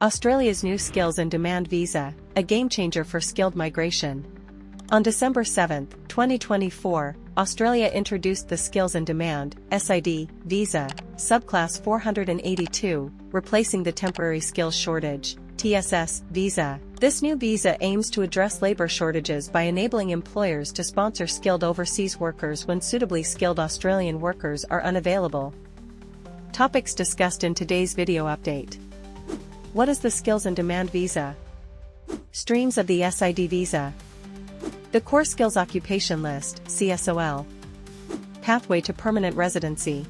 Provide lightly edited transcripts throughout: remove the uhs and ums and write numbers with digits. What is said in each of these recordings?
Australia's new Skills and Demand Visa, a game-changer for skilled migration. On December 7, 2024, Australia introduced the Skills and Demand (SID) Visa, subclass 482, replacing the Temporary Skills Shortage (TSS) visa. This new visa aims to address labor shortages by enabling employers to sponsor skilled overseas workers when suitably skilled Australian workers are unavailable. Topics discussed in today's video update. What is the Skills and Demand Visa? Streams of the SID Visa. The Core Skills Occupation List (CSOL). Pathway to Permanent Residency.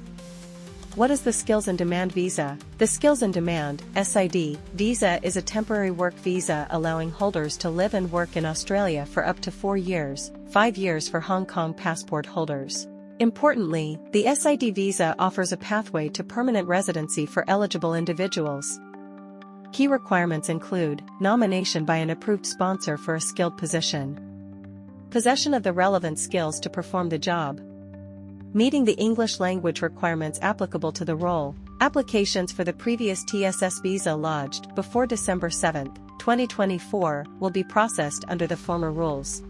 What is the Skills and Demand Visa? The Skills and Demand (SID) visa is a temporary work visa allowing holders to live and work in Australia for up to 4 years, 5 years for Hong Kong passport holders. Importantly, the SID visa offers a pathway to permanent residency for eligible individuals. Key requirements include nomination by an approved sponsor for a skilled position, possession of the relevant skills to perform the job, meeting the English language requirements applicable to the role. Applications for the previous TSS visa lodged before December 7, 2024 will be processed under the former rules.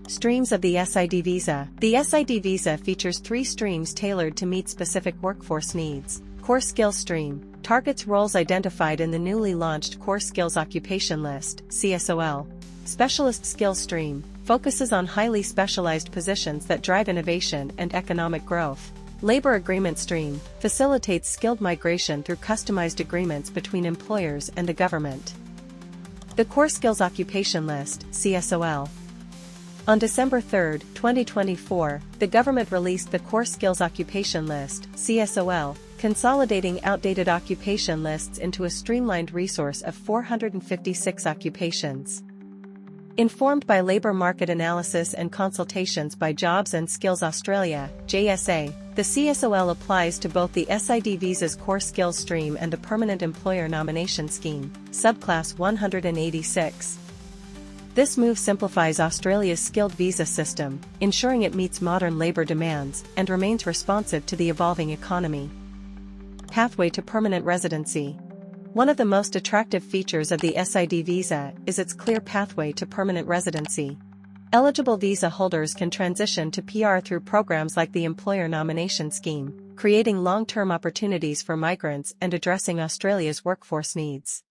Streams of the SID visa. The SID visa features 3 streams tailored to meet specific workforce needs. Core Skills Stream targets roles identified in the newly launched Core Skills Occupation List (CSOL). Specialist Skills Stream focuses on highly specialized positions that drive innovation and economic growth. Labor Agreement Stream facilitates skilled migration through customized agreements between employers and the government. The Core Skills Occupation List (CSOL). On December 3, 2024, the government released the Core Skills Occupation List (CSOL), consolidating outdated occupation lists into a streamlined resource of 456 occupations. Informed by labor market analysis and consultations by Jobs and Skills Australia (JSA), the CSOL applies to both the SID Visa's Core Skills Stream and the Permanent Employer Nomination Scheme, subclass 186. This move simplifies Australia's skilled visa system, ensuring it meets modern labor demands and remains responsive to the evolving economy. Pathway to Permanent Residency. One of the most attractive features of the SID visa is its clear pathway to permanent residency. Eligible visa holders can transition to PR through programs like the Employer Nomination Scheme, creating long-term opportunities for migrants and addressing Australia's workforce needs.